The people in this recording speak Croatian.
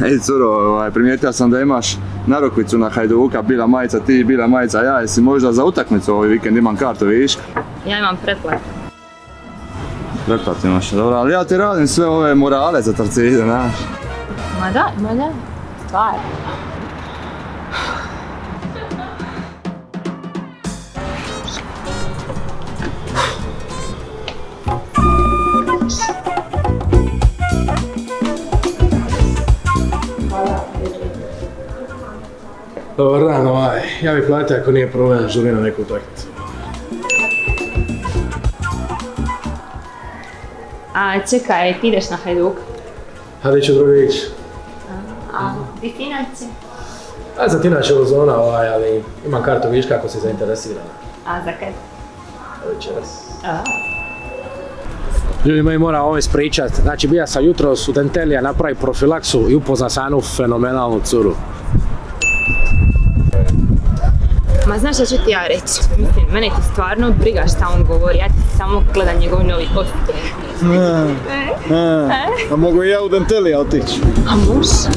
Ej, curo, primijetio sam da imaš narukvicu na Hajduka, bila majica ti, bila majica ja, jesi možda za utakmicu ovaj vikend, imam kartu viška? Ja imam pretplatu. Pretplatu imaš, dobro, ali ja ti radim sve ove morale za Torcide, znaš. Ma da, stvarno. Dobar dan, ja bih platio ako nije problem, želim na neku utakmicu. A čekaj, ti ideš na Hajduk? A di ću drugi ići? A ti inače? Ja sam ti inače u zona, ali imam kartu viška ako si zainteresirana. A za kad? Večeras. Ljudi moji, moram ovo ispričat. Znači, bija sam jutros u Dentelija napravi profilaksu i upozna sam jednu fenomenalnu curu. Ma znaš šta ću ti ja reći? Mislim, mene ti stvarno briga šta on govori, ja ti samo gledam njegov novi osjećaj. A mogu i ja u Dentelija otići? A može?